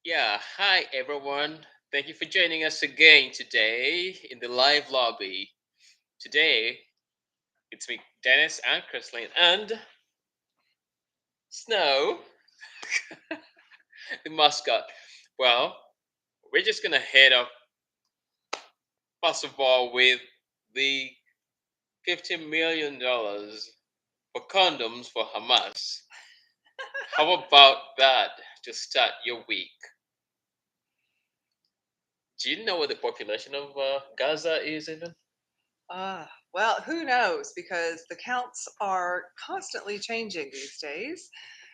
Yeah, hi everyone. Thank you for joining us again today in the live lobby. Today, it's me, Dennis, and Chrislene, and Snow, the mascot. Well, we're just gonna head up, first of all, with the $50 million for condoms for Hamas. How about that to start your week? Do you know what the population of Gaza is even? Well, who knows? Because the counts are constantly changing these days.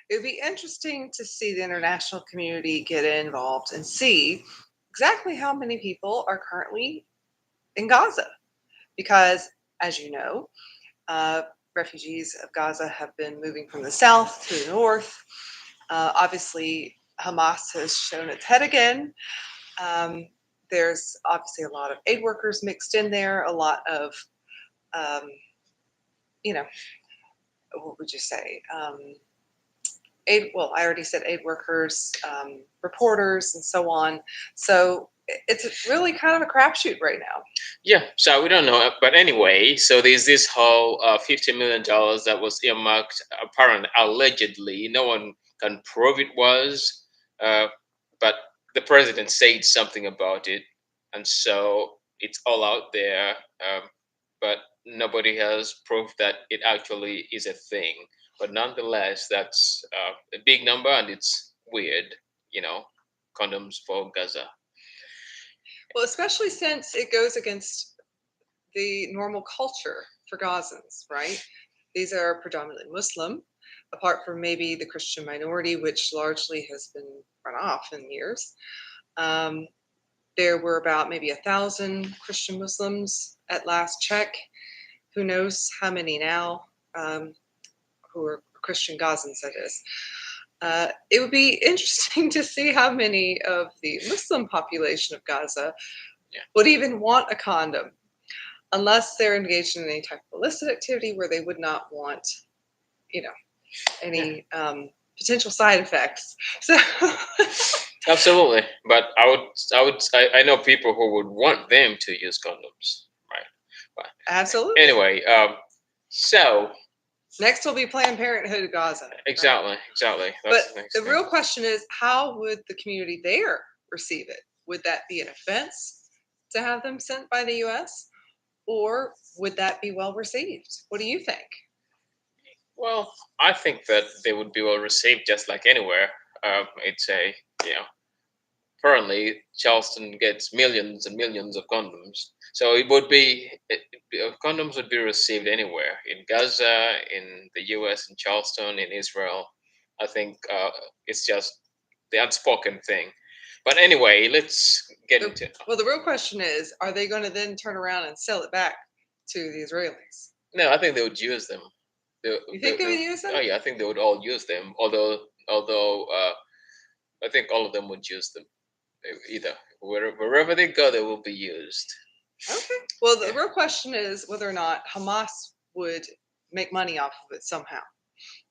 It would be interesting to see the international community get involved and see exactly how many people are currently in Gaza. Because, as you know, uh, refugees of Gaza have been moving from the south to the north. Obviously, Hamas has shown its head again. Um, there's obviously a lot of aid workers mixed in there, a lot of um, you know, what would you say? Aid, well, I already said aid workers, reporters, and so on. So it's really kind of a crapshoot right now. Yeah, so we don't know. But anyway, so there's this whole $50 million that was earmarked, apparently, allegedly. No one can prove it was, uh, but the president said something about it. And so it's all out there, but nobody has proved that it actually is a thing. But nonetheless, that's a big number and it's weird, you know, condoms for Gaza. Well, especially since it goes against the normal culture for Gazans, right? These are predominantly Muslim, apart from maybe the Christian minority, which largely has been run off in years. Um, there were about maybe 1,000 Christian Muslims at last check. Who knows how many now? Who are Christian Gazans, that is. It would be interesting to see how many of the Muslim population of Gaza Yeah. would even want a condom, unless they're engaged in any type of illicit activity where they would not want, you know, Yeah. any potential side effects. So, Absolutely, but I know people who would want them to use condoms, right? But absolutely. anyway, so Next will be Planned Parenthood Gaza, right? exactly, But that's the next the thing. real question is, how would the community there receive it? Would that be an offense to have them sent by the U.S., or would that be well received? What do you think? Well, I think that they would be well received just like anywhere. It's a you know currently Charleston gets millions and millions of condoms, so condoms would be received anywhere in Gaza, in the U.S., in Charleston, in Israel. I think it's just the unspoken thing. But anyway, let's get The, into it. well, the real question is, are they going to then turn around and sell it back to the Israelis? No, I think they would use them. You think they would use Oh them? yeah, I think they would all use them. Although I think all of them would use them. Either wherever they go, they will be used. Okay. Well, the Yeah, real question is whether or not Hamas would make money off of it somehow,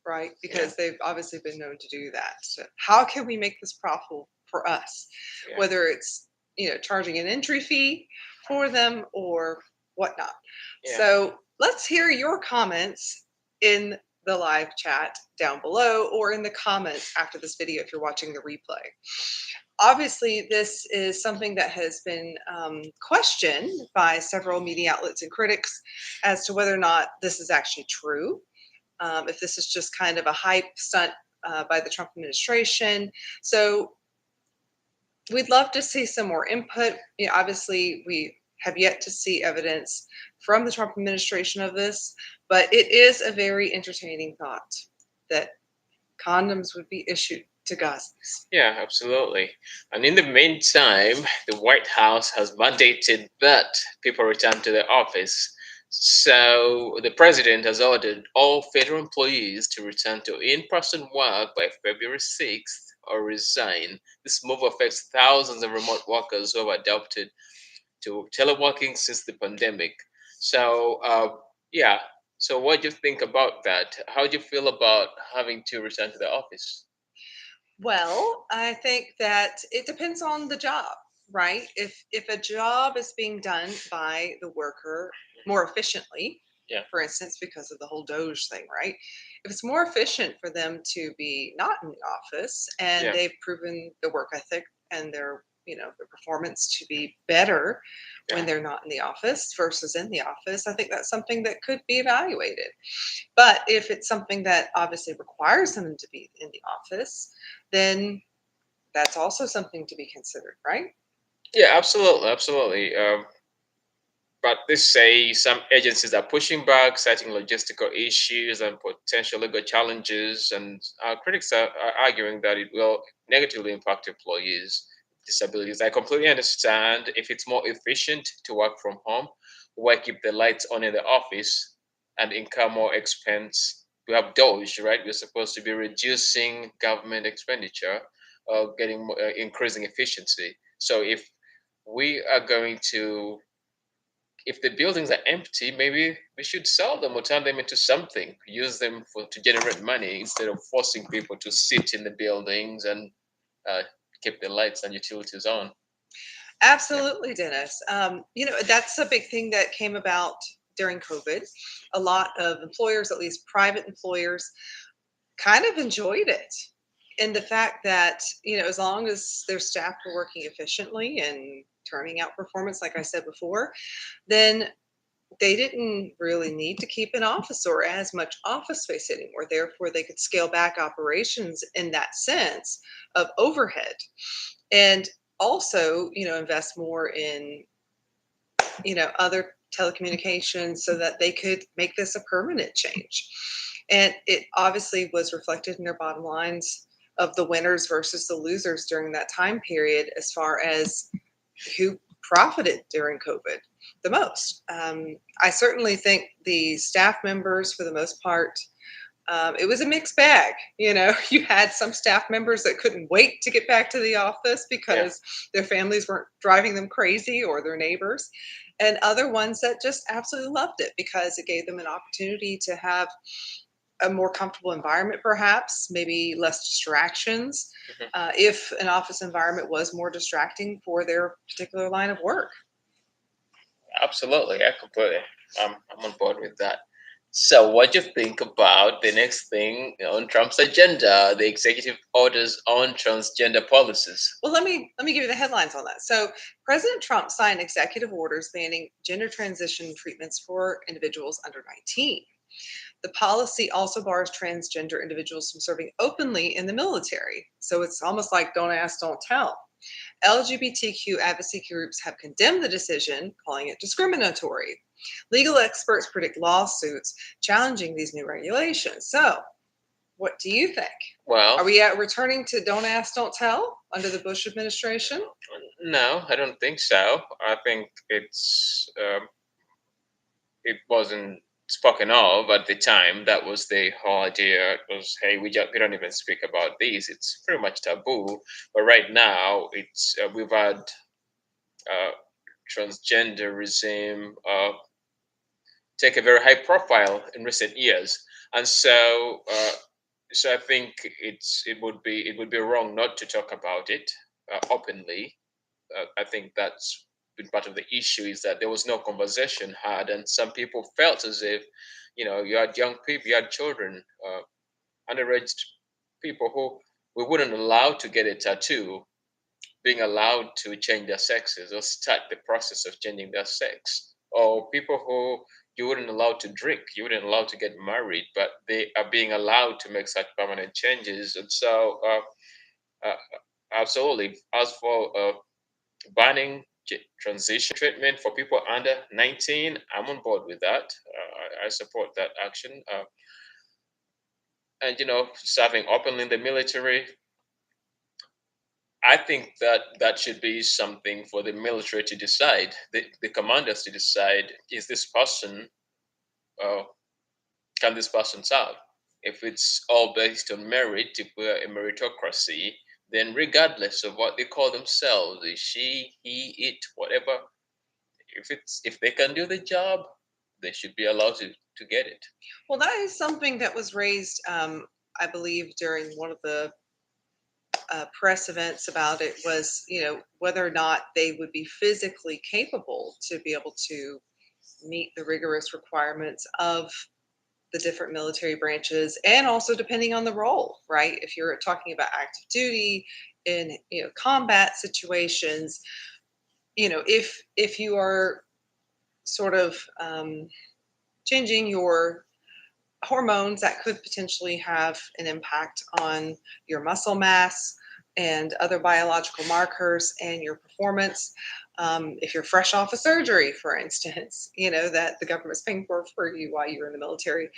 right? yeah, Because they've obviously been known to do that. So how can we make this profitable for us? yeah, Whether it's charging an entry fee for them or whatnot. yeah. So let's hear your comments in the live chat down below or in the comments after this video if you're watching the replay. Obviously, this is something that has been questioned by several media outlets and critics as to whether or not this is actually true, if this is just kind of a hype stunt by the Trump administration. So we'd love to see some more input. Obviously, we have yet to see evidence from the Trump administration of this, but it is a very entertaining thought that condoms would be issued to Gazans. Yeah, absolutely. And in the meantime, the White House has mandated that people return to their office. So the president has ordered all federal employees to return to in-person work by February 6th or resign. This move affects thousands of remote workers who have adopted to teleworking since the pandemic. So, yeah. So, what do you think about that? How do you feel about having to return to the office? Well, I think that it depends on the job, right? If a job is being done by the worker more efficiently, Yeah, for instance, because of the whole Doge thing, right? If it's more efficient for them to be not in the office and yeah, they've proven their work ethic and their performance to be better when yeah, they're not in the office versus in the office, I think that's something that could be evaluated. But if it's something that obviously requires them to be in the office, then that's also something to be considered, right? yeah. Absolutely, absolutely. But they say some agencies are pushing back, citing logistical issues and potential legal challenges. And critics are arguing that it will negatively impact employees with disabilities. I completely understand if it's more efficient to work from home, why keep the lights on in the office and incur more expense? We have Doge, right? We're supposed to be reducing government expenditure, increasing efficiency. So we are going to if the buildings are empty, maybe we should sell them or turn them into something, use them to generate money instead of forcing people to sit in the buildings and uh, keep the lights and utilities on. Yeah, Absolutely, Dennis. That's a big thing that came about during COVID. A lot of employers, at least private employers, kind of enjoyed it. And the fact that, as long as their staff were working efficiently and turning out performance, like I said before, then they didn't really need to keep an office or as much office space anymore. Therefore, they could scale back operations in that sense of overhead and also, invest more in, other telecommunications so that they could make this a permanent change. And it obviously was reflected in their bottom lines of the winners versus the losers during that time period as far as who profited during COVID the most. I certainly think the staff members, for the most part, it was a mixed bag. You had some staff members that couldn't wait to get back to the office yeah, because their families weren't driving them crazy or their neighbors, and other ones that just absolutely loved it because it gave them an opportunity to have a more comfortable environment, perhaps, maybe less distractions. mhm. If an office environment was more distracting for their particular line of work. Absolutely. Yeah, completely. I'm on board with that. So, what do you think about the next thing on Trump's agenda, the executive orders on transgender policies? Well, let me give you the headlines on that. So, President Trump signed executive orders banning gender transition treatments for individuals under 19. The policy also bars transgender individuals from serving openly in the military. So it's almost like don't ask, don't tell. LGBTQ advocacy groups have condemned the decision, calling it discriminatory. Legal experts predict lawsuits challenging these new regulations. So, what do you think? Are Well, we at returning to don't ask, don't tell under the Bush administration? no, I don't think so. I think it wasn't spoken of at the time. That was the whole idea. It was, hey, we don't even speak about this. It's pretty much taboo. But right now, it's we've had uh, transgenderism take a very high profile in recent years, and so I think it would be wrong not to talk about it openly. I think that's been part of the issue is that there was no conversation had, and some people felt as if, you had young people, you had children, underage people who we wouldn't allow to get a tattoo, being allowed to change their sexes or start the process of changing their sex, or people who you wouldn't allow to drink, you wouldn't allow to get married, but they are being allowed to make such permanent changes. And so, uh, absolutely, as for banning transition treatment for people under 19, I'm on board with that. I support that action. And serving openly in the military, I think that should be something for the military to decide, the commanders to decide, is this person, uh, can this person serve? If it's all based on merit, if we're a meritocracy, then regardless of what they call themselves, is she, he, it, whatever, if they can do the job, they should be allowed to get it. Well, that is something that was raised, I believe, during one of the press events about it was, whether or not they would be physically capable to be able to meet the rigorous requirements of the different military branches, and also depending on the role, right? If you're talking about active duty in combat situations, if you are sort of changing your hormones, that could potentially have an impact on your muscle mass and other biological markers and your performance. If you're fresh off a surgery, for instance, that the government's paying for you while you're in the military,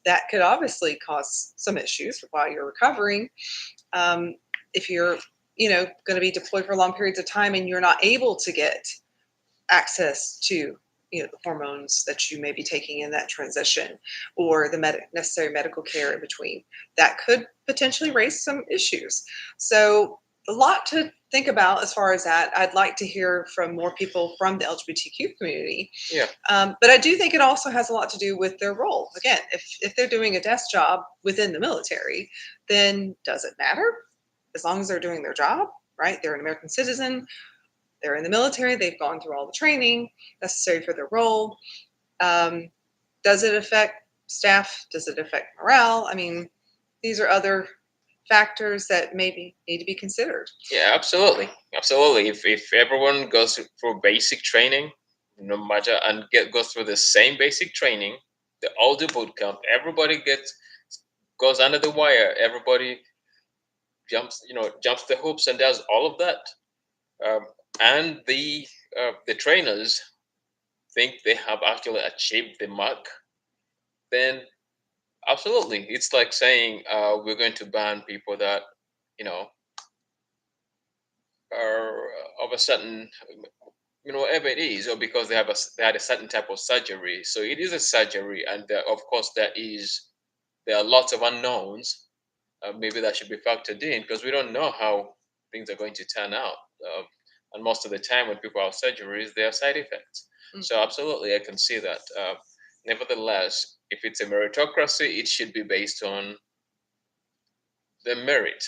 that could obviously cause some issues while you're recovering. If you're, going to be deployed for long periods of time and you're not able to get access to the hormones that you may be taking in that transition, or the necessary medical care in between, that could potentially raise some issues. So a lot to think about as far as that. I'd like to hear from more people from the LGBTQ community. Yeah. But I do think it also has a lot to do with their role. Again, if they're doing a desk job within the military, then does it matter? As long as they're doing their job, right? They're an American citizen, they're in the military, they've gone through all the training necessary for their role. Does it affect staff? Does it affect morale? I mean, these are other factors that maybe need to be considered. Yeah, absolutely, absolutely. If everyone goes through basic training, no matter, and goes through the same basic training, the all do boot camp, everybody goes under the wire, everybody jumps the hoops and does all of that, um, and the trainers think they have actually achieved the mark, then absolutely, it's like saying we're going to ban people that you know are of a certain, whatever it is, or because they had a certain type of surgery. So it is a surgery, and of course there are lots of unknowns. Maybe that should be factored in because we don't know how things are going to turn out. And most of the time, when people have surgeries, there are side effects. So absolutely, I can see that. Nevertheless, if it's a meritocracy, it should be based on the merit.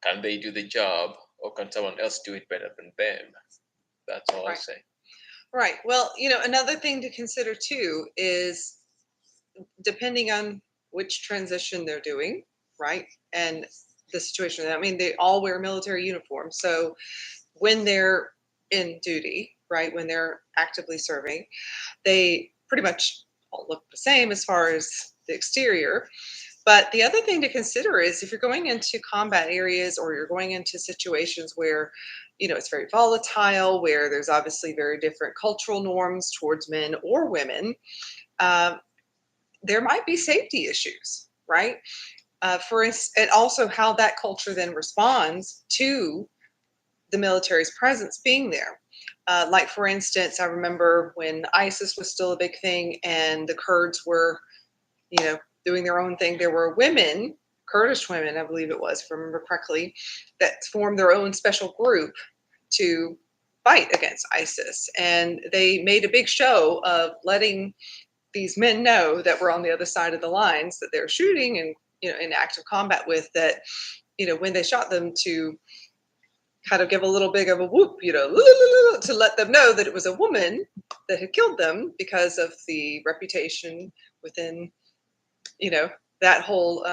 Can they do the job, or can someone else do it better than them? That's all I Right. say. Right. Well, another thing to consider too is depending on which transition they're doing, right? And the situation. I mean, they all wear military uniforms. So when they're in duty, right, when they're actively serving, they pretty much all look the same as far as the exterior. But the other thing to consider is if you're going into combat areas, or you're going into situations where, it's very volatile, where there's obviously very different cultural norms towards men or women, uh, there might be safety issues, right? And also how that culture then responds to the military's presence being there. Like, for instance, I remember when ISIS was still a big thing and the Kurds were, doing their own thing. There were women, Kurdish women, I believe it was, if I remember correctly, that formed their own special group to fight against ISIS. And they made a big show of letting these men know that we're on the other side of the lines that they're shooting and, in active combat with, that, when they shot them, to kind of give a little bit of a whoop, to let them know that it was a woman that had killed them, because of the reputation within, you know, that whole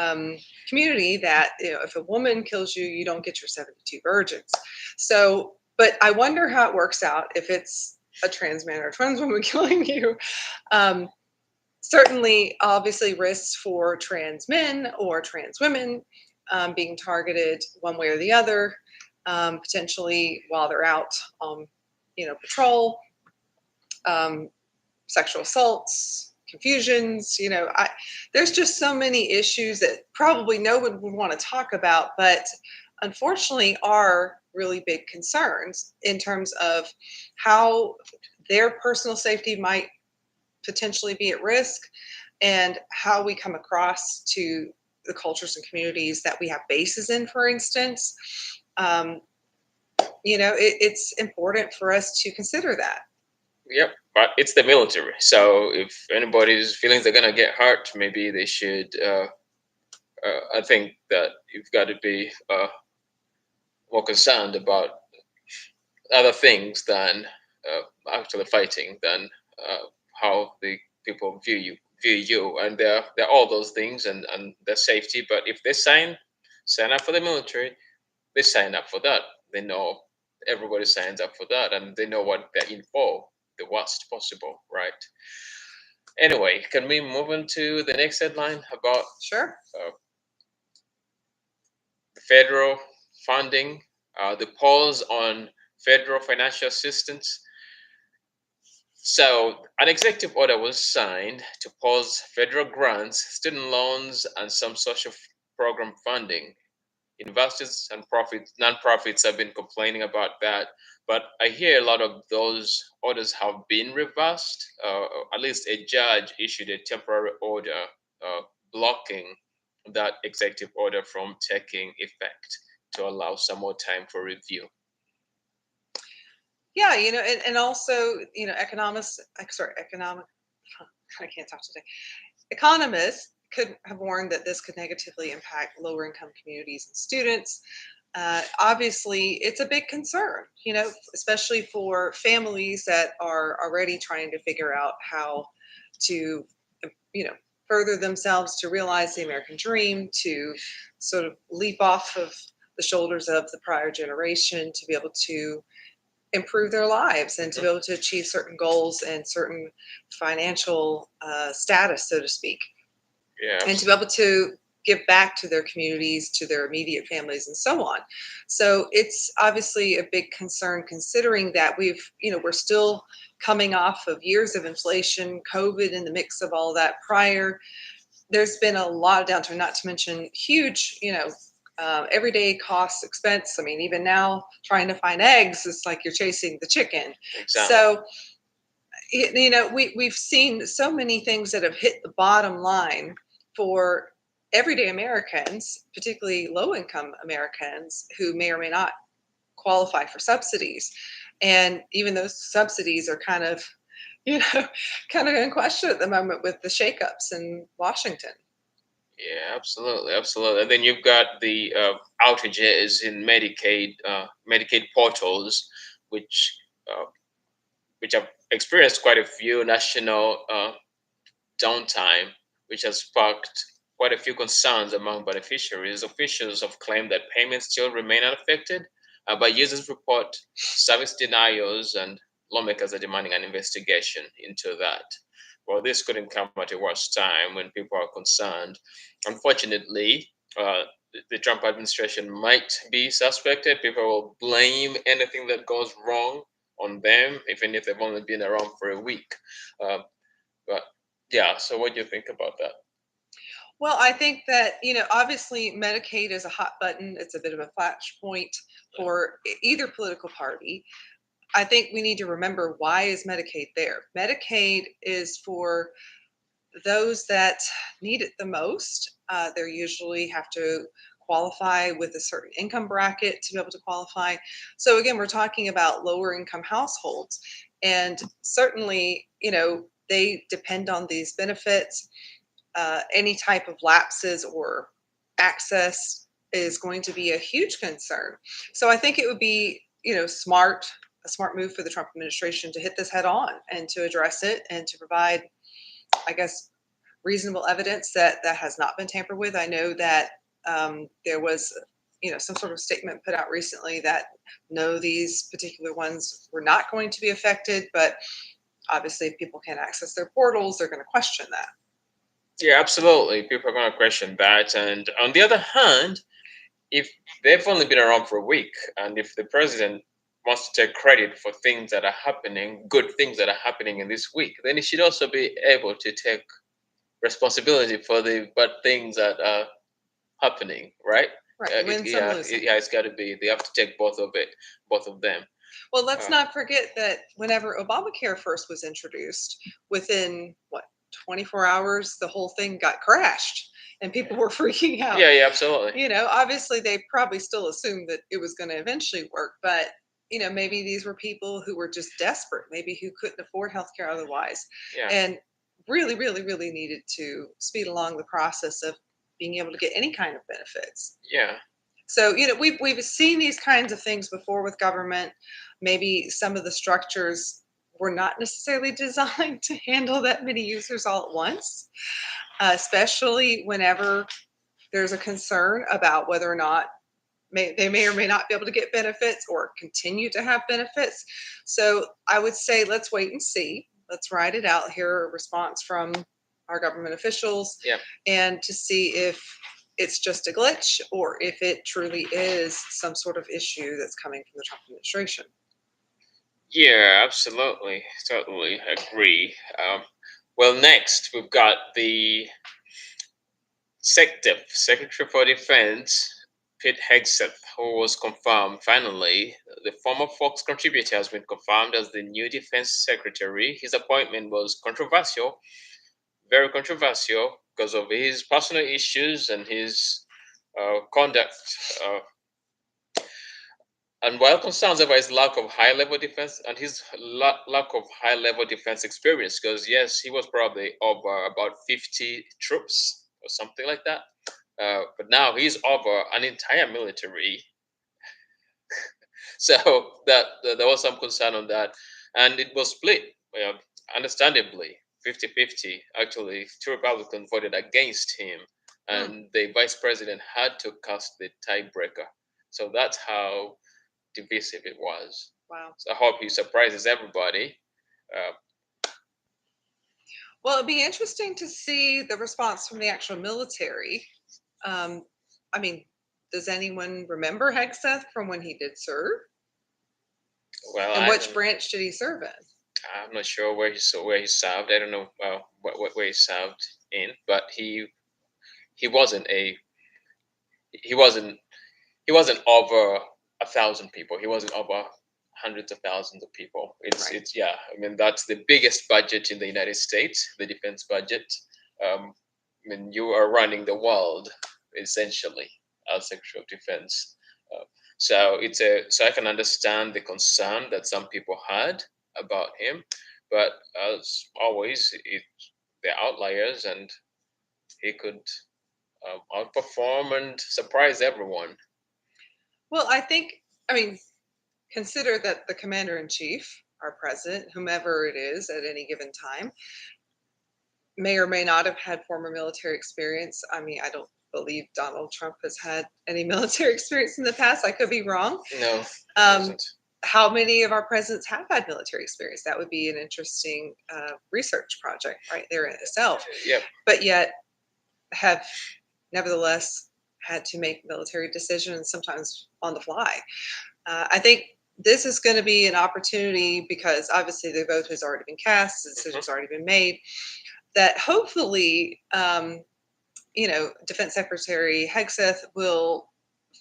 community, that, if a woman kills you, you don't get your 72 virgins. So, but I wonder how it works out if it's a trans man or a trans woman killing you. Um, Certainly, obviously, risks for trans men or trans women being targeted one way or the other, potentially while they're out on, patrol, um, sexual assaults, confusions. There's just so many issues that probably no one would want to talk about, but unfortunately are really big concerns in terms of how their personal safety might potentially be at risk, and how we come across to the cultures and communities that we have bases in, for instance. Um, it's important for us to consider that. Yep, but it's the military. So if anybody's feelings are gonna get hurt, maybe they should. I think that you've got to be more concerned about other things than actually fighting, than how the people view you, and they're all those things, and their safety. But if they sign up for the military, they sign up for that. They know everybody signs up for that, and they know what they're in for, the worst possible, right? Anyway, can we move on to the next headline about Sure. uh, federal funding, the pause on federal financial assistance? So, an executive order was signed to pause federal grants, student loans, and some social program funding. Investors and nonprofits have been complaining about that, but I hear a lot of those orders have been reversed. At least a judge issued a temporary order blocking that executive order from taking effect to allow some more time for review. Yeah, and also, economists, sorry, economic, I can't talk today. Economists could have warned that this could negatively impact lower income communities and students. Obviously, it's a big concern, especially for families that are already trying to figure out how to, you know, further themselves to realize the American dream, to sort of leap off of the shoulders of the prior generation, to be able to improve their lives and to Mhm. be able to achieve certain goals and certain financial status, so to speak, Yeah, and to be able to give back to their communities, to their immediate families, and so on. So it's obviously a big concern considering that we're still coming off of years of inflation, COVID in the mix of all that prior. There's been a lot of downturn, not to mention huge, everyday cost expense. I mean, even now trying to find eggs is like you're chasing the chicken. exactly. So, we've seen so many things that have hit the bottom line for everyday Americans, particularly low income Americans who may or may not qualify for subsidies. And even those subsidies are kind of, you know, kind of in question at the moment with the shakeups in Washington. Yeah, absolutely, absolutely. And then you've got the outages in Medicaid portals, which uh, which have experienced quite a few national downtime, which has sparked quite a few concerns among beneficiaries. Officials have claimed that payments still remain unaffected, but users report service denials, and lawmakers are demanding an investigation into that. Well, this couldn't come at a worse time when people are concerned. Unfortunately, the Trump administration might be suspected. People will blame anything that goes wrong on them, even if they've only been around for a week. Uh, but yeah, so what do you think about that? Well, I think that, obviously Medicaid is a hot button. It's a bit of a flashpoint for either political party. I think we need to remember, why is Medicaid there? Medicaid is for those that need it the most. They usually have to qualify with a certain income bracket to be able to qualify. So again, we're talking about lower income households, and certainly, they depend on these benefits. Any type of lapses or access is going to be a huge concern. So I think it would be, a smart move for the Trump administration to hit this head on and to address it and to provide, I guess, reasonable evidence that that has not been tampered with. I know that there was, some sort of statement put out recently that no, these particular ones were not going to be affected, but obviously, if people can't access their portals, they're going to question that. Yeah, absolutely. People are going to question that. And on the other hand, if they've only been around for a week, and if the president wants to take credit for things that are happening, good things that are happening in this week, then he should also be able to take responsibility for the bad things that are happening, right? Right, you win some, lose some. Yeah, it's got to be. They have to take both of them. Well, let's Uh, not forget that whenever Obamacare first was introduced, within what, 24 hours, the whole thing got crashed and people were freaking out. yeah, yeah, absolutely. Obviously, they probably still assumed that it was going to eventually work, but maybe these were people who were just desperate, maybe who couldn't afford healthcare otherwise, Yeah, and really, really, really needed to speed along the process of being able to get any kind of benefits. yeah. So we've seen these kinds of things before with government. Maybe some of the structures were not necessarily designed to handle that many users all at once, especially whenever there's a concern about whether or not they may or may not be able to get benefits or continue to have benefits. So I would say let's wait and see. Let's ride it out, hear a response from our government officials, Yeah. and to see if it's just a glitch or if it truly is some sort of issue that's coming from the Trump administration. Yeah, absolutely. Totally agree. Well, next we've got the Secretary for Defense, Pete Hegseth, who was confirmed finally. The former Fox contributor has been confirmed as the new Defense Secretary. His appointment was controversial, very controversial, because of his personal issues and his conduct. Uh, and while concerns over his lack of high level defense and his lack of high level defense experience, because yes, he was probably over about 50 troops or something like that. But now he's over an entire military. So there was some concern on that. And it was split, understandably, 50-50. Actually, two Republicans voted against him, Hmm. and the vice president had to cast the tiebreaker. So that's how divisive it was. Wow. So I hope he surprises everybody. Uh, Well, it'd be interesting to see the response from the actual military. Um, I mean, does anyone remember Hegseth from when he did serve? well, And which branch did he serve in? I'm not sure where he served. I don't know where he served in, but he wasn't a he wasn't he wasn't over 1,000 people. He wasn't over hundreds of thousands of people. Right. It's yeah. I mean that's the biggest budget in the United States, the defense budget. I mean you are running the world essentially as Secretary of Defense. Uh, so I can understand the concern that some people had about him, but as always, they're outliers, and he could outperform and surprise everyone. Well, I mean, consider that the commander in chief, our president, whomever it is at any given time, may or may not have had former military experience. I mean, I don't believe Donald Trump has had any military experience in the past. I could be wrong. No, Um, how many of our presidents have had military experience? That would be an interesting research project right there in itself. Yep. But yet, have nevertheless had to make military decisions sometimes on the fly. I think this is going to be an opportunity because obviously the vote has already been cast, the decision's already been made. That hopefully, Defense Secretary Hegseth will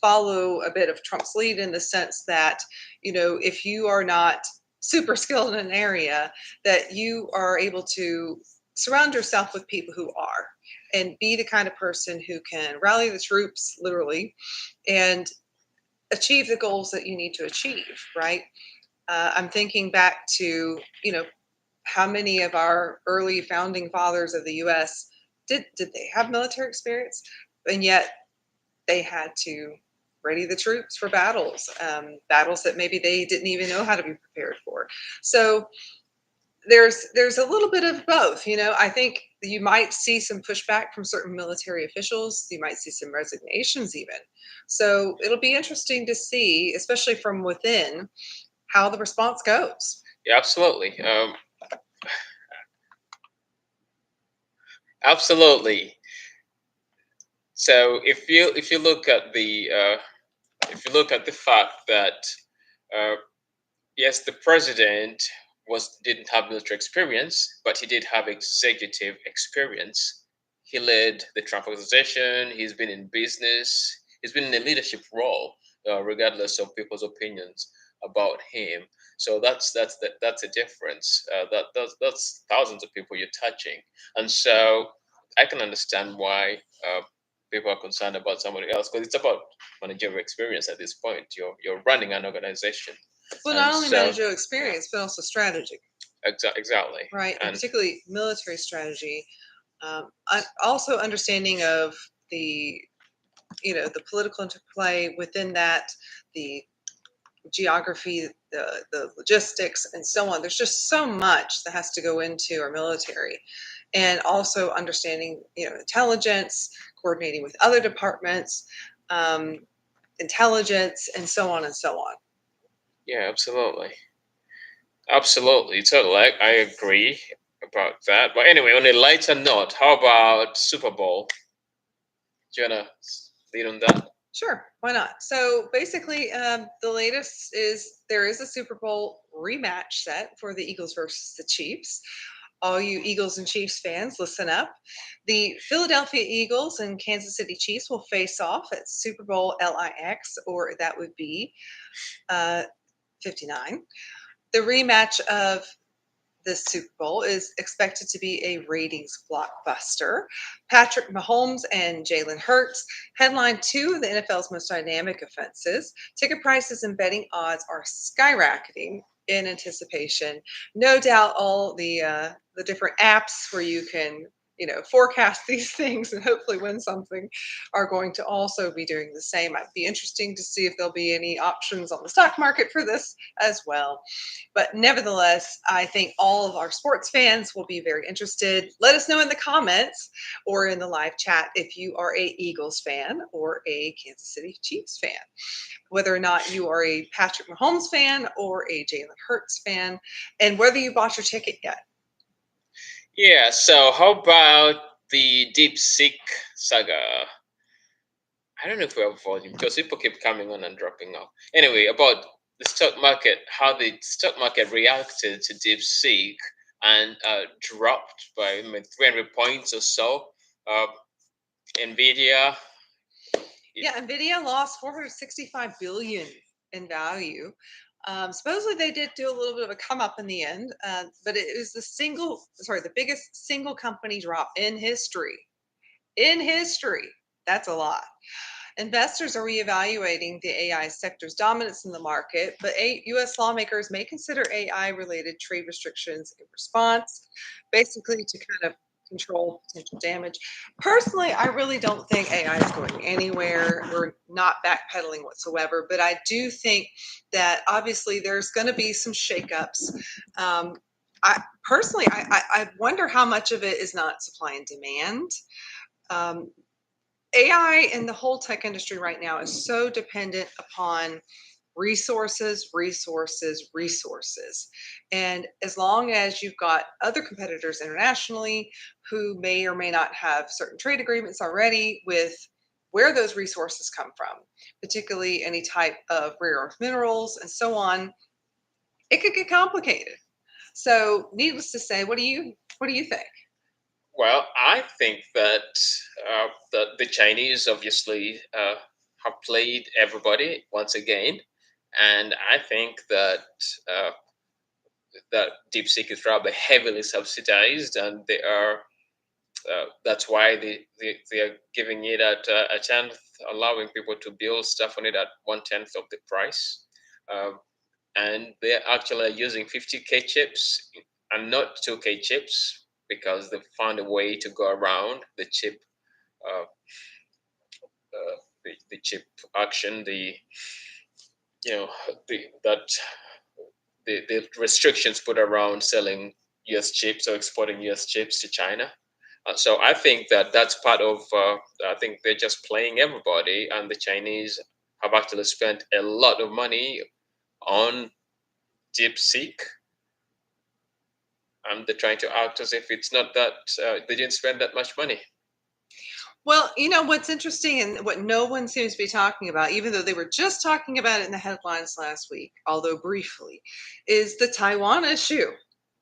follow a bit of Trump's lead in the sense that, if you are not super skilled in an area, that you are able to surround yourself with people who are and be the kind of person who can rally the troops literally and achieve the goals that you need to achieve, right? I'm thinking back to, how many of our early founding fathers of the U.S. did they have military experience? And yet they had to ready the troops for battles, battles that maybe they didn't even know how to be prepared for. So there's a little bit of both. I think you might see some pushback from certain military officials. You might see some resignations even. So it'll be interesting to see, especially from within, how the response goes. Yeah, absolutely. Absolutely. So if you look at the fact that uh, yes, the president didn't have military experience, but he did have executive experience. He led the Trump organization. He's been in business. He's been in a leadership role, regardless of people's opinions about him. So that's a difference. That's thousands of people you're touching, and so I can understand why people are concerned about somebody else because it's about managerial experience at this point. You're running an organization. Well, And not only so, managerial experience, but also strategy, exactly. right? And And particularly military strategy. Also understanding of the the political interplay within that, the geography, the logistics, and so on. There's just so much that has to go into our military, and also understanding, intelligence, coordinating with other departments, um, intelligence, and so on and so on. Yeah, absolutely. Absolutely. Totally. I agree about that. But anyway, on a lighter note, how about Super Bowl? Do you wanna lead on that? Sure, why not? So basically, the latest is there is a Super Bowl rematch set for the Eagles versus the Chiefs. All you Eagles and Chiefs fans, listen up. The Philadelphia Eagles and Kansas City Chiefs will face off at Super Bowl LIX, or that would be uh, 59. The rematch of this Super Bowl is expected to be a ratings blockbuster. Patrick Mahomes and Jalen Hurts headline two of the NFL's most dynamic offenses. Ticket prices and betting odds are skyrocketing in anticipation. No doubt, all the different apps where you can forecast these things and hopefully win something are going to also be doing the same. It'd be interesting to see if there'll be any options on the stock market for this as well. But nevertheless, I think all of our sports fans will be very interested. Let us know in the comments or in the live chat if you are a Eagles fan or a Kansas City Chiefs fan, whether or not you are a Patrick Mahomes fan or a Jalen Hurts fan, and whether you bought your ticket yet. Yeah, so how about the Deep Seek saga? I don't know if we have volume because people keep coming on and dropping off. Anyway, about the stock market, how the stock market reacted to DeepSeek and dropped by 300 points or so. Uh, Nvidia, it, Yeah, Nvidia lost 465 billion in value. Supposedly they did do a little bit of a come up in the end, but it was the biggest single company drop in history. In history, that's a lot. Investors are reevaluating the AI sector's dominance in the market, but U.S. lawmakers may consider AI-related trade restrictions in response, basically to kind of control potential damage. Personally, I really don't think AI is going anywhere. We're not backpedaling whatsoever, but I do think that obviously there's going to be some shakeups. Um, I wonder how much of it is not supply and demand. Um, AI and the whole tech industry right now is so dependent upon resources, resources, resources. And as long as you've got other competitors internationally who may or may not have certain trade agreements already with where those resources come from, particularly any type of rare earth minerals and so on, it could get complicated. So, needless to say, what do you think? well, I think that the Chinese obviously have played everybody once again, and I think uh, that DeepSeek is rather heavily subsidized, and they are that's why they are giving it at a tenth, allowing people to build stuff on it at 1/10 of the price. Um, and they're actually using 50K chips and not 2K chips because they found a way to go around uh, the chip action, you know the restrictions put around selling US chips or exporting US chips to China. So I think that that's part of. I think they're just playing everybody, and the Chinese have actually spent a lot of money on DeepSeek, and they're trying to act as if it's not that they didn't spend that much money. Well, what's interesting and what no one seems to be talking about, even though they were just talking about it in the headlines last week, although briefly, is the Taiwan issue.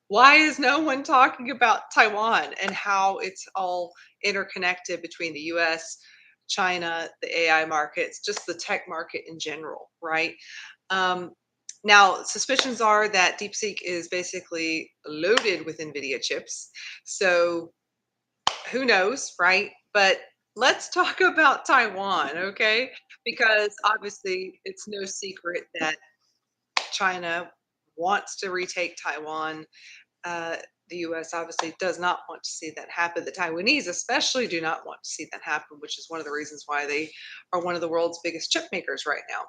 Why is no one talking about Taiwan and how it's all interconnected between the US, China, the AI markets, just the tech market in general, right? Um, Now, suspicions are that DeepSeek is basically loaded with NVIDIA chips. So who knows, right? But let's talk about Taiwan, okay? Because obviously it's no secret that China wants to retake Taiwan. Uh, the US obviously does not want to see that happen. The Taiwanese especially do not want to see that happen, which is one of the reasons why they are one of the world's biggest chip makers right now.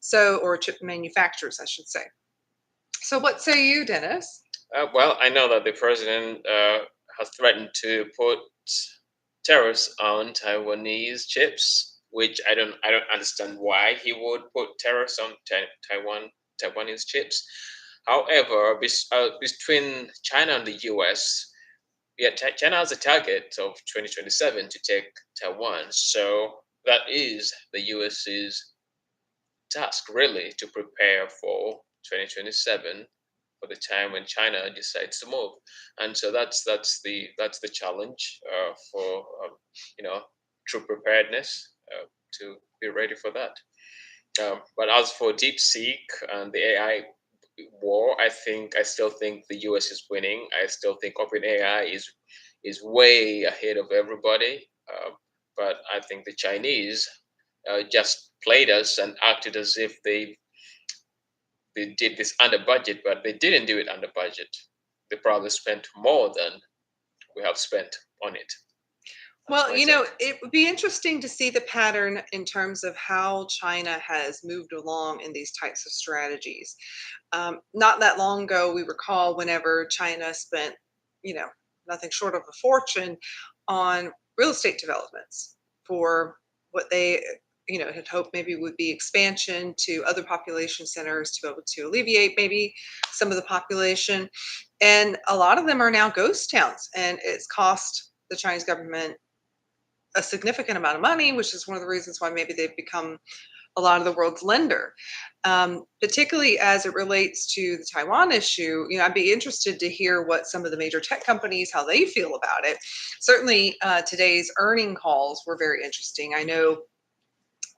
So, or chip manufacturers, I should say. So, what say you, Dennis? Well, I know that the president has threatened to put tariffs on Taiwanese chips, which I don't understand why he would put tariffs on Taiwanese chips. However, between China and the U.S., yeah, China has a target of 2027 to take Taiwan, so that is the U.S.'s task really to prepare for 2027 for the time when China decides to move, and so that's the challenge for you know true preparedness to be ready for that. But as for DeepSeek and the AI war, I still think the US is winning. I still think OpenAI is way ahead of everybody. But I think the Chinese just played us and acted as if they did this under budget, but they didn't do it under budget. They probably spent more than we have spent on it. That's Well, my take. it would be interesting to see the pattern in terms of how China has moved along in these types of strategies. Not that long ago, we recall whenever China spent, you know, nothing short of a fortune on real estate developments for what they, had hoped maybe would be expansion to other population centers to be able to alleviate maybe some of the population. And a lot of them are now ghost towns, and it's cost the Chinese government a significant amount of money, which is one of the reasons why maybe they've become a lot of the world's lender. Particularly as it relates to the Taiwan issue, I'd be interested to hear what some of the major tech companies, how they feel about it. Certainly, today's earning calls were very interesting. I know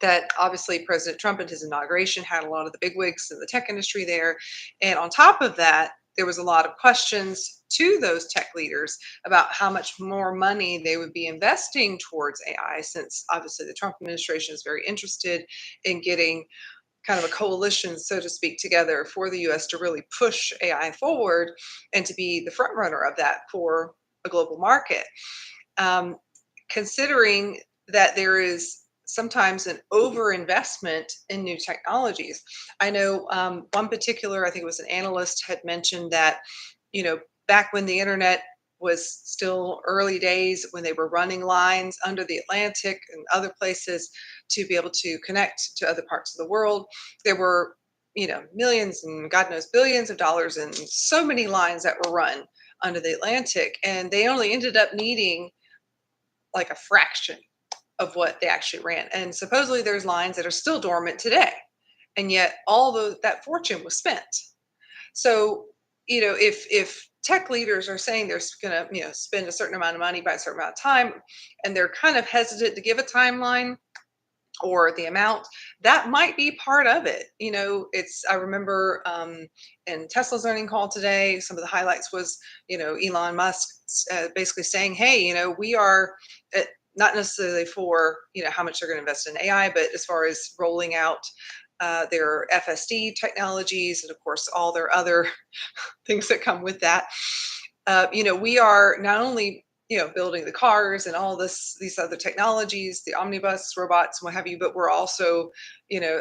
that obviously President Trump at his inauguration had a lot of the bigwigs in the tech industry there. And on top of that, there was a lot of questions to those tech leaders about how much more money they would be investing towards AI, since obviously the Trump administration is very interested in getting kind of a coalition, so to speak, together for the US to really push AI forward and to be the front runner of that for a global market. Um, Considering that there is sometimes an overinvestment in new technologies. I know one particular, I think it was an analyst, had mentioned that, back when the internet was still early days, when they were running lines under the Atlantic and other places to be able to connect to other parts of the world, there were, millions and God knows billions of dollars and so many lines that were run under the Atlantic. And they only ended up needing like a fraction of what they actually ran. And supposedly there's lines that are still dormant today. And yet that fortune was spent. So, if tech leaders are saying they're going to, spend a certain amount of money by a certain amount of time, and they're kind of hesitant to give a timeline or the amount, that might be part of it. I remember in Tesla's earning call today, some of the highlights was, Elon Musk basically saying, hey, we are not necessarily for, how much they're going to invest in AI, but as far as rolling out their FSD technologies and of course all their other things that come with that. We are not only building the cars and all these other technologies, the omnibus robots and what have you, but we're also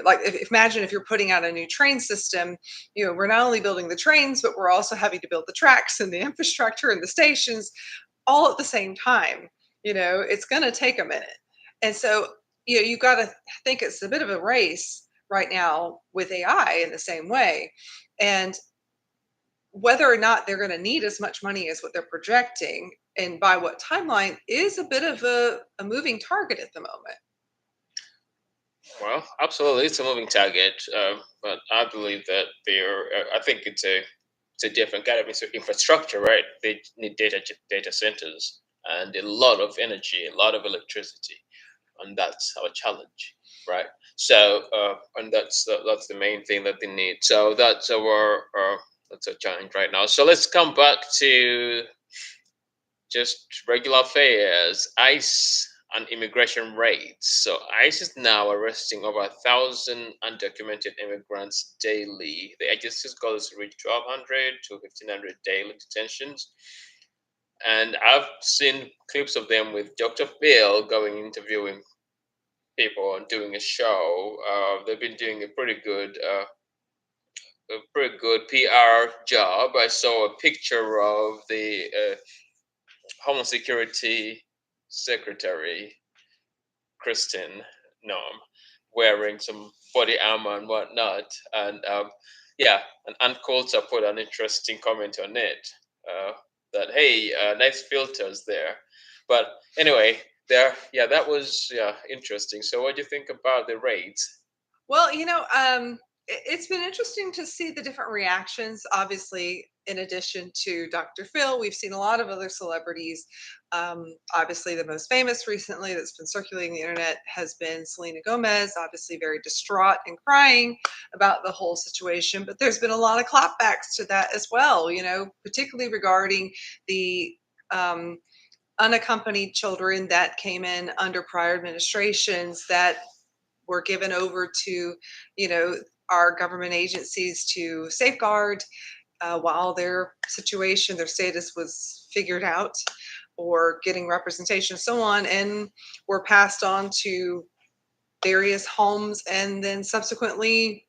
like imagine if you're putting out a new train system, we're not only building the trains, but we're also having to build the tracks and the infrastructure and the stations all at the same time. It's going to take a minute. And so you got to think it's a bit of a race right now with AI in the same way. And whether or not they're going to need as much money as what they're projecting and by what timeline is a bit of a moving target at the moment. Well, absolutely, it's a moving target, but I believe that they're. I think it's a different kind of infrastructure, right? They need data centers and a lot of energy, a lot of electricity, and that's our challenge, right? So, and that's the main thing that they need. So that's our challenge right now. So let's come back to just regular affairs. ICE on immigration raids. So ICE is now arresting over 1,000 undocumented immigrants daily. The agency's goal is to reach 1,200 to 1,500 daily detentions. And I've seen clips of them with Dr. Phil going interviewing people and doing a show. They've been doing a pretty good PR job. I saw a picture of the Homeland Security Secretary Kristen Noam wearing some body armor and whatnot, and yeah, and Ann Coulter put an interesting comment on it that hey, nice filters there. But anyway, there, yeah, that was yeah interesting. So, what do you think about the raids? Well, it's been interesting to see the different reactions. Obviously, in addition to Dr. Phil, we've seen a lot of other celebrities. Obviously, the most famous recently that's been circulating the internet has been Selena Gomez, obviously very distraught and crying about the whole situation. But there's been a lot of clapbacks to that as well, particularly regarding the um, unaccompanied children that came in under prior administrations that were given over to, you know, our government agencies to safeguard while their situation, their status was figured out or getting representation and so on, and were passed on to various homes and then subsequently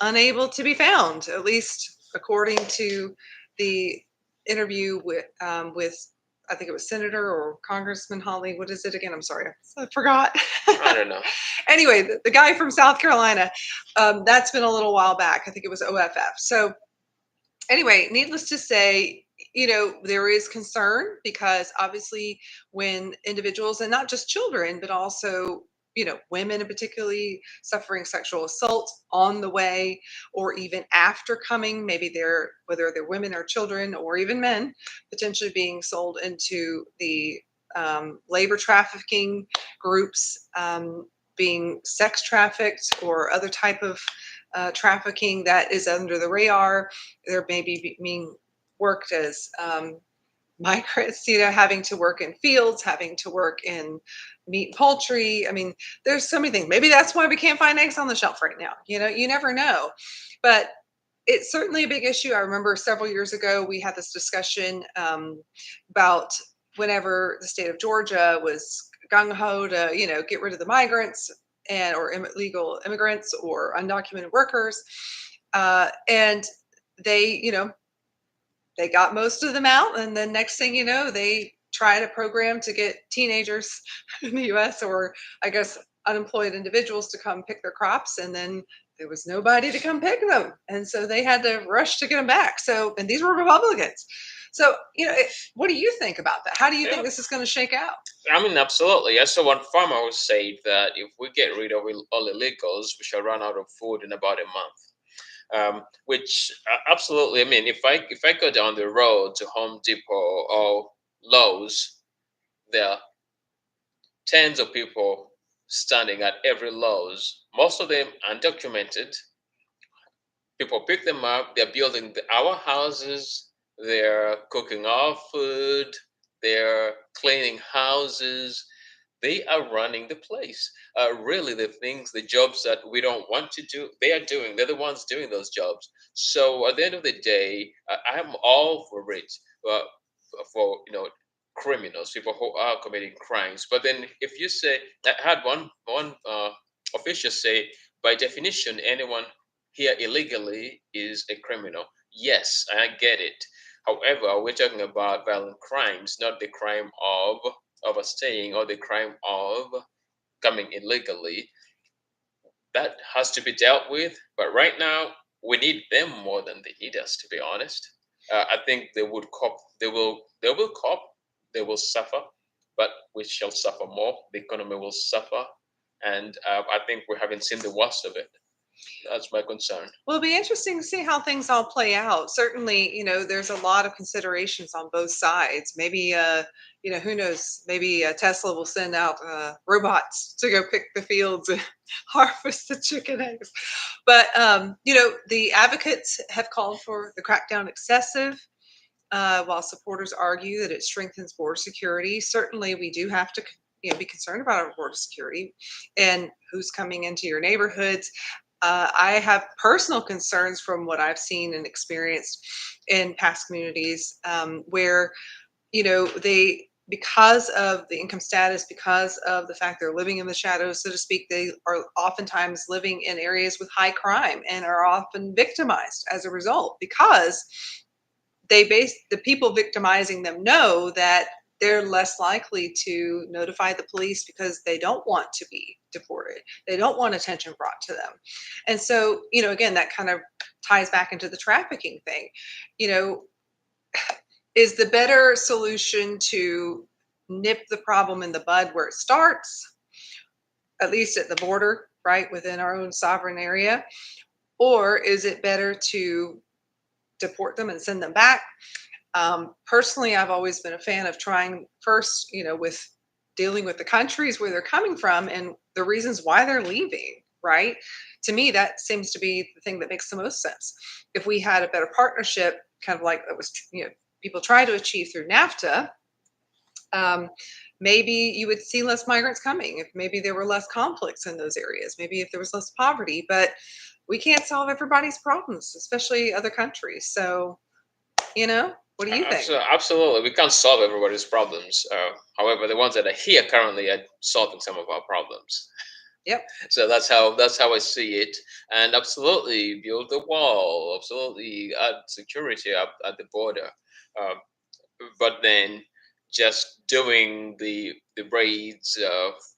unable to be found, at least according to the interview with I think it was Senator or Congressman Holly. What is it again? I'm sorry, I forgot. I don't know. Anyway, the guy from South Carolina, that's been a little while back. I think it was OFF. So anyway, needless to say, there is concern because obviously when individuals, and not just children, but also women particularly suffering sexual assault on the way or even after coming, maybe they're, whether they're women or children or even men, potentially being sold into the labor trafficking groups, being sex trafficked or other type of trafficking that is under the radar. They're maybe being worked as migrants, having to work in fields, having to work in meat and poultry. I mean, there's so many things. Maybe that's why we can't find eggs on the shelf right now. You never know. But it's certainly a big issue. I remember several years ago we had this discussion about whenever the state of Georgia was gung ho to get rid of the migrants and or illegal immigrants or undocumented workers, and they they got most of them out, and then next thing you know, they tried a program to get teenagers in the U.S. or I guess unemployed individuals to come pick their crops, and then there was nobody to come pick them, and so they had to rush to get them back. So, and these were Republicans. So, what do you think about that? How do you Yeah, think this is going to shake out? I mean, absolutely. I saw one farmer who said that if we get rid of all illegals, we shall run out of food in about a month. Which absolutely, I mean, if I go down the road to Home Depot or Lowe's, there are tens of people standing at every Lowe's. Most of them undocumented. People pick them up. They're building our houses. They're cooking our food. They're cleaning houses. They are running the place. Really, the things, the jobs that we don't want to do, they are doing. They're the ones doing those jobs. So at the end of the day, I'm all for it. Uh, for criminals, people who are committing crimes. But then, if you say, I had one official say, by definition, anyone here illegally is a criminal. Yes, I get it. However, we're talking about violent crimes, not the crime of overstaying or the crime of coming illegally. That has to be dealt with. But right now, we need them more than they need us. To be honest, I think they would cop. They will. They will cop. They will suffer, but we shall suffer more. The economy will suffer, and I think we haven't seen the worst of it. That's my concern. Well, it'll be interesting to see how things all play out. Certainly, there's a lot of considerations on both sides. Maybe, who knows? Maybe Tesla will send out robots to go pick the fields and harvest the chicken eggs. But, the advocates have called for the crackdown excessive, while supporters argue that it strengthens border security. Certainly, we do have to be concerned about our border security and who's coming into your neighborhoods. I have personal concerns from what I've seen and experienced in past communities, where they, because of the income status, because of the fact they're living in the shadows, so to speak, they are oftentimes living in areas with high crime and are often victimized as a result, because the people victimizing them know that they're less likely to notify the police because they don't want to be deported. They don't want attention brought to them. And so, again, that kind of ties back into the trafficking thing. You know, is the better solution to nip the problem in the bud where it starts, at least at the border, right, within our own sovereign area? Or is it better to deport them and send them back? Personally, I've always been a fan of trying first, with dealing with the countries where they're coming from and the reasons why they're leaving, right? To me, that seems to be the thing that makes the most sense. If we had a better partnership, kind of like that was, people try to achieve through NAFTA, um, maybe you would see less migrants coming. If maybe there were less conflicts in those areas, maybe if there was less poverty, but we can't solve everybody's problems, especially other countries. So, what do you think? Absolutely, we can't solve everybody's problems. However, the ones that are here currently are solving some of our problems. Yep. So that's how I see it. And absolutely, build the wall. Absolutely, add security up at the border. Um, but then just doing the raids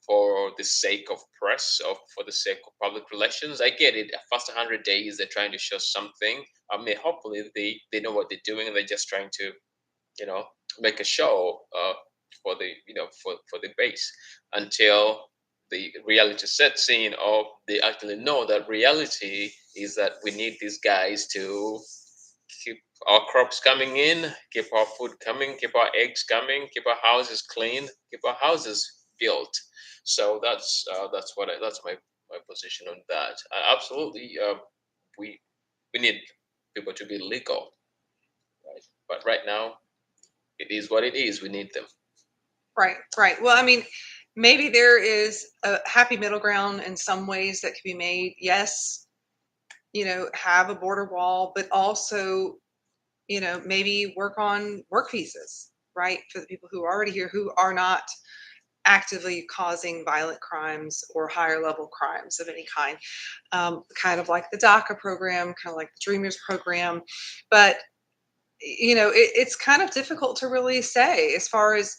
for the sake of press or for the sake of public relations. I get it. First 100 days, they're trying to show something. I mean, hopefully they know what they're doing and they're just trying to you know make a show for the for the base until the reality sets in, or they actually know that reality is that we need these guys to keep our crops coming in, keep our food coming, keep our eggs coming, keep our houses clean, keep our houses built. So that's my position on that. Absolutely, we we need people to be legal, right? But right now, it is what it is. We need them. Right, right. Well, I mean, maybe there is a happy middle ground in some ways that could be made. Yes, have a border wall, but also, maybe work on work visas, right? For the people who are already here who are not actively causing violent crimes or higher level crimes of any kind. Kind of like the DACA program, kind of like the Dreamers program. But it's kind of difficult to really say as far as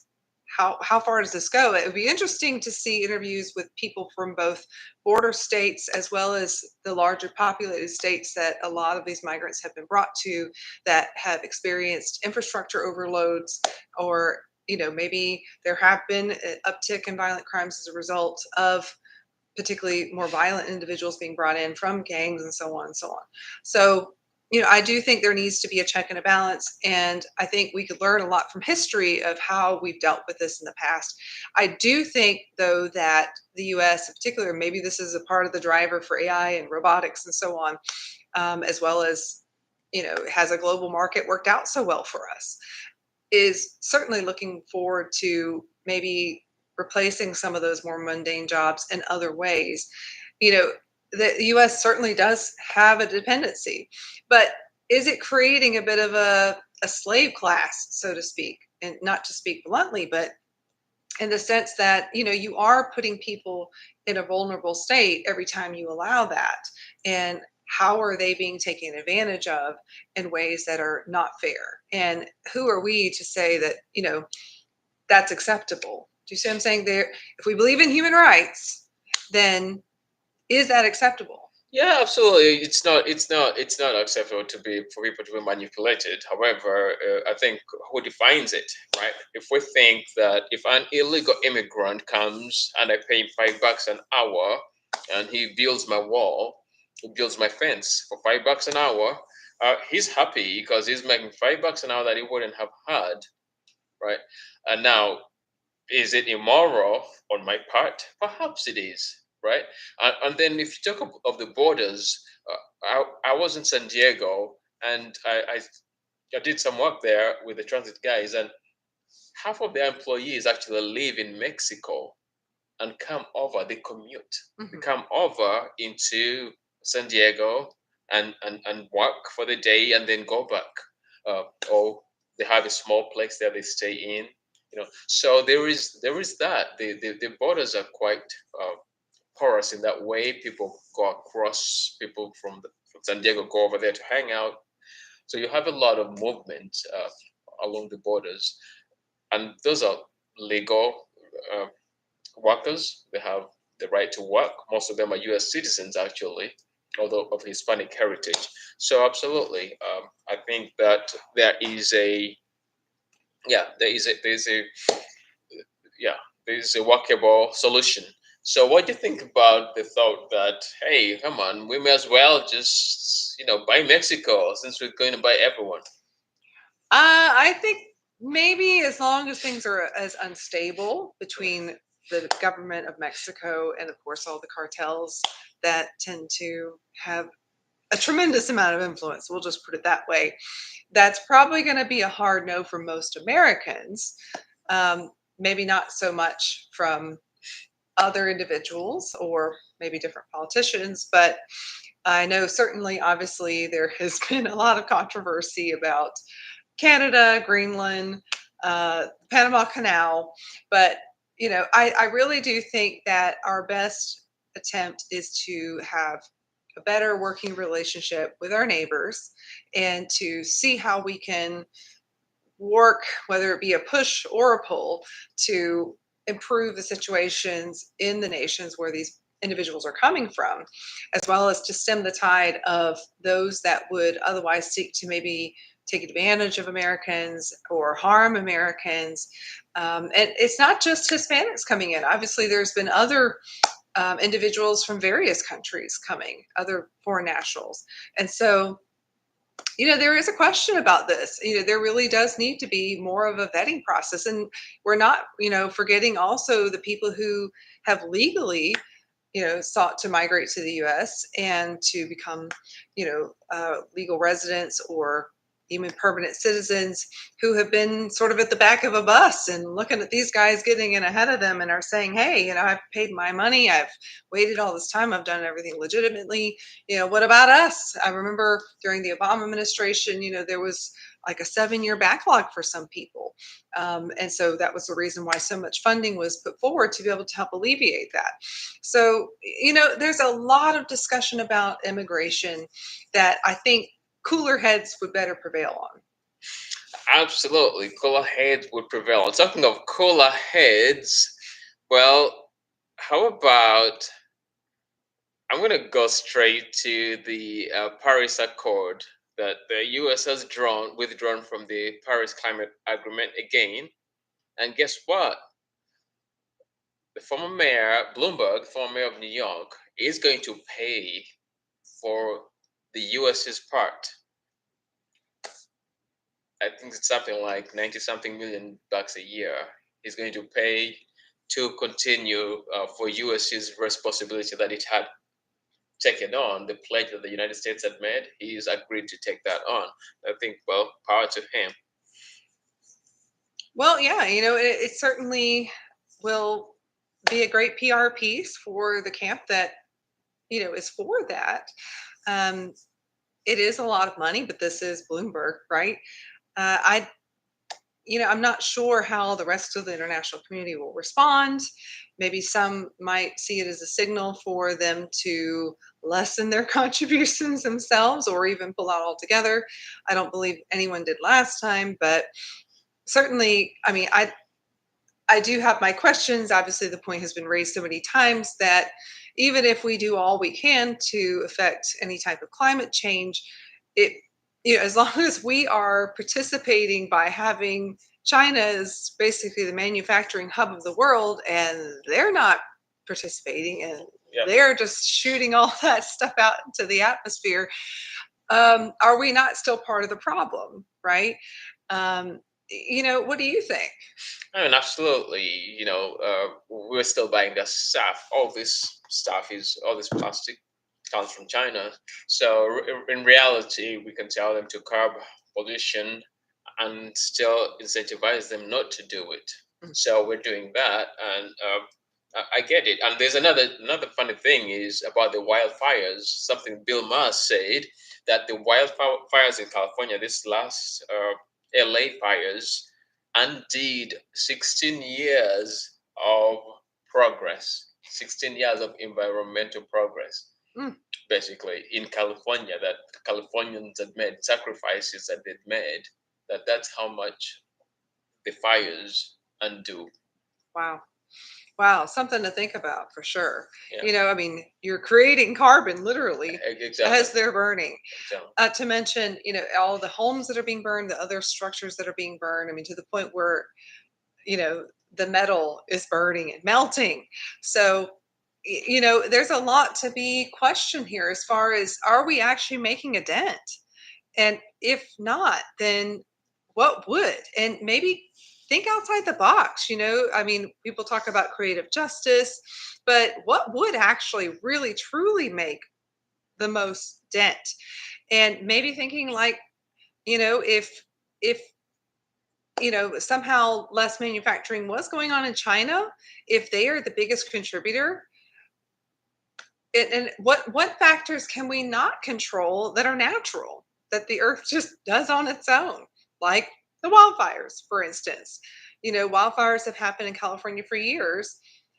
how far does this go. It would be interesting to see interviews with people from both border states as well as the larger populated states that a lot of these migrants have been brought to, that have experienced infrastructure overloads, or maybe there have been an uptick in violent crimes as a result of particularly more violent individuals being brought in from gangs and so on and so on. So, I do think there needs to be a check and a balance. And I think we could learn a lot from history of how we've dealt with this in the past. I do think, though, that the US in particular, maybe this is a part of the driver for AI and robotics and so on, as well as, has a global market worked out so well for us, is certainly looking forward to maybe replacing some of those more mundane jobs in other ways. You know, the US certainly does have a dependency, but is it creating a bit of a slave class, so to speak? And not to speak bluntly, but in the sense that, you are putting people in a vulnerable state every time you allow that. And how are they being taken advantage of in ways that are not fair? And who are we to say that, that's acceptable? Do you see what I'm saying there? If we believe in human rights, then is that acceptable? Yeah, absolutely. It's not acceptable to be for people to be manipulated. However, I think who defines it, right? If we think that if an illegal immigrant comes and I pay him $5 an hour and he builds my wall, he builds my fence for $5 an hour, he's happy because he's making $5 an hour that he wouldn't have had, right? And now, is it immoral on my part? Perhaps it is, right? And then if you talk of the borders, I was in San Diego and I did some work there with the transit guys, and half of their employees actually live in Mexico and come over. They commute. They Mhm. come over into San Diego and work for the day and then go back. Or they have a small place that they stay in. So there is that. The borders are quite uh, porous in that way. People go across. People from San Diego go over there to hang out. So you have a lot of movement along the borders, and those are legal uh, workers. They have the right to work. Most of them are U.S. citizens, actually, although of Hispanic heritage. So absolutely, I think that there is a yeah, yeah, there is a workable solution. So, what do you think about the thought that, hey, come on, we may as well just buy Mexico since we're going to buy everyone? I think maybe as long as things are as unstable between the government of Mexico and, of course, all the cartels that tend to have a tremendous amount of influence, we'll just put it that way, that's probably going to be a hard no for most Americans. Um, Maybe not so much from other individuals or maybe different politicians, but I know certainly, obviously, there has been a lot of controversy about Canada, Greenland, Panama Canal. But, I really do think that our best attempt is to have a better working relationship with our neighbors and to see how we can work, whether it be a push or a pull, to improve the situations in the nations where these individuals are coming from, as well as to stem the tide of those that would otherwise seek to maybe take advantage of Americans or harm Americans. And it's not just Hispanics coming in. Obviously, there's been other individuals from various countries coming, other foreign nationals. And so there is a question about this. There really does need to be more of a vetting process. And we're not, forgetting also the people who have legally, sought to migrate to the US and to become, legal residents or even permanent citizens who have been sort of at the back of a bus and looking at these guys getting in ahead of them and are saying, hey, I've paid my money, I've waited all this time, I've done everything legitimately. What about us? I remember during the Obama administration, there was like a 7-year backlog for some people. And so that was the reason why so much funding was put forward to be able to help alleviate that. So, there's a lot of discussion about immigration that I think cooler heads would better prevail on. Absolutely, cooler heads would prevail. And talking of cooler heads, well, how about I'm going to go straight to the Paris Accord that the U.S. has withdrawn from the Paris Climate Agreement again. And guess what? The former mayor, Bloomberg, former mayor of New York, is going to pay for the US's part. I think it's something like 90 something million bucks a year. He's going to pay to continue for US's responsibility that it had taken on, the pledge that the United States had made. He's agreed to take that on. I think, well, power to him. Well, yeah, it certainly will be a great PR piece for the camp that, is for that. Um, it is a lot of money, but this is Bloomberg, right? I I'm not sure how the rest of the international community will respond. Maybe some might see it as a signal for them to lessen their contributions themselves or even pull out altogether. I don't believe anyone did last time, but certainly, I mean, I do have my questions. Obviously, the point has been raised so many times that even if we do all we can to affect any type of climate change, it as long as we are participating by having China is basically the manufacturing hub of the world, and they're not participating, and Yeah, they're just shooting all that stuff out into the atmosphere. Are we not still part of the problem, right? Um, what do you think? I mean, absolutely. We're still buying the stuff. All this plastic comes from China. So in reality, we can tell them to curb pollution and still incentivize them not to do it. Mm. So we're doing that, and I get it. And there's another funny thing is about the wildfires. Something Bill Maher said that the wildfires in California, this last LA fires, undid 16 years of progress, 16 years of environmental progress, Mm. basically in California, that Californians had made sacrifices that they'd made, that's how much the fires undo. Wow. Wow, something to think about for sure. Yeah, I mean, you're creating carbon literally exactly, as they're burning. exactly. To mention, all the homes that are being burned, the other structures that are being burned. I mean, to the point where, you know, the metal is burning and melting. So, there's a lot to be questioned here as far as, are we actually making a dent? And if not, then what would? And maybe think outside the box. I mean, people talk about creative justice, but what would actually really truly make the most dent? And maybe thinking like, if somehow less manufacturing was going on in China, if they are the biggest contributor, and what factors can we not control that are natural, that the earth just does on its own, like the wildfires, for instance. Wildfires have happened in California for years.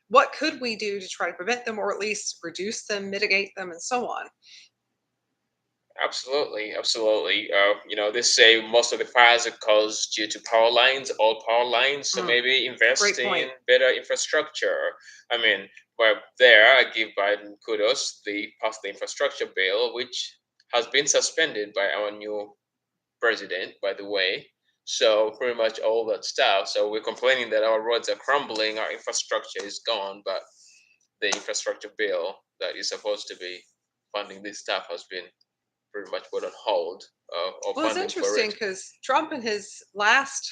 What could we do to try to prevent them, or at least reduce them, mitigate them, and so on? Absolutely, absolutely. They say most of the fires are caused due to power lines, old power lines. So Mm, maybe great invest point. in better infrastructure. I mean, well, there I give Biden kudos. They passed the infrastructure bill, which has been suspended by our new president, by the way. So pretty much all that stuff. So we're complaining that our roads are crumbling, our infrastructure is gone, but the infrastructure bill that is supposed to be funding this stuff has been pretty much put on hold, or Well, it's funding for interesting it. because Trump, in his last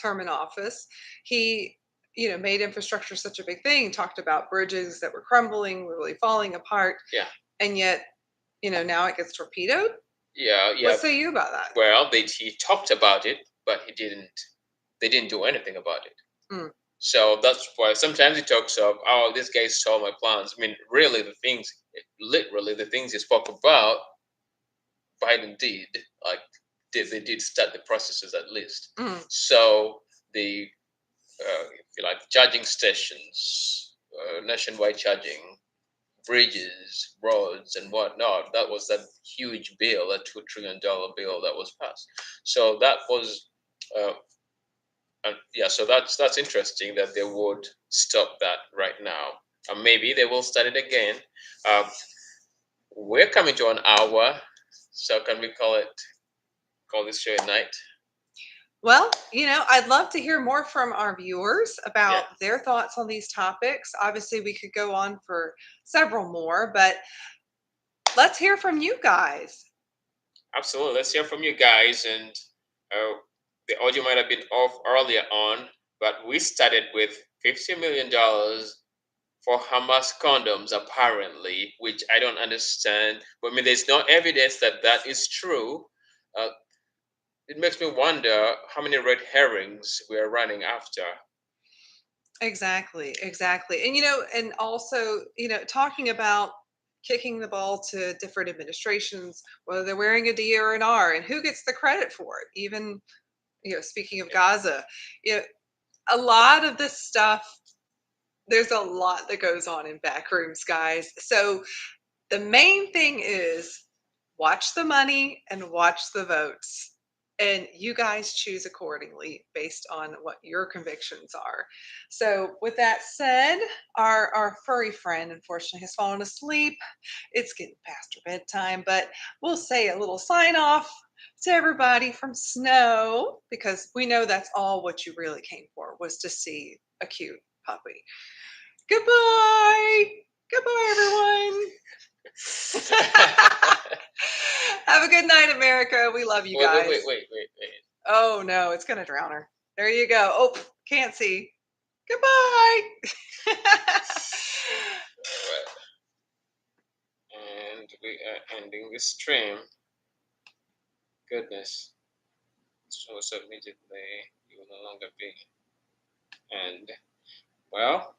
term in office, he made infrastructure such a big thing, talked about bridges that were crumbling, were really falling apart, Yeah, and yet now it gets torpedoed. yeah, What yeah. say you about that? Well, he talked about it, but he didn't. They didn't do anything about it. Mm, So that's why sometimes he talks of, oh, this guy stole my plans. I mean, really, literally, the things he spoke about, Biden did. Like, they did start the processes at least. mm. So the if you like, charging stations, nationwide charging, bridges, roads, and whatnot. That was that huge bill, that $2 trillion bill that was passed. So that was, uh, yeah. So that's interesting that they would stop that right now, and maybe they will start it again. Uh, we're coming to an hour, so can we call this show a night? Well, I'd love to hear more from our viewers Yeah, about their thoughts on these topics. Obviously, we could go on for several more, but let's hear from you guys. absolutely. Let's hear from you guys, and uh, the audio might have been off earlier on, but we started with $50 million for Hamas condoms, apparently, which I don't understand. But I mean, there's no evidence that that is true. Uh, it makes me wonder how many red herrings we are running after. Exactly, exactly. And and also, talking about kicking the ball to different administrations, whether they're wearing a D or an R, and who gets the credit for it. Even, speaking of Gaza, you know, a lot of this stuff, there's a lot that goes on in back rooms, guys. So the main thing is watch the money and watch the votes. And you guys choose accordingly based on what your convictions are. So, with that said, our furry friend unfortunately has fallen asleep. It's getting past her bedtime, but we'll say a little sign off to everybody from Snow, because we know that's all what you really came for, was to see a cute puppy. Goodbye. Goodbye, everyone. Have a good night, America. We love you Wait, wait, guys. wait, wait, wait, wait. Oh no, it's gonna drown her. There you go. Oh, can't see. Goodbye. All right. And we are ending the stream. Goodness. So immediately you will no longer be. And well,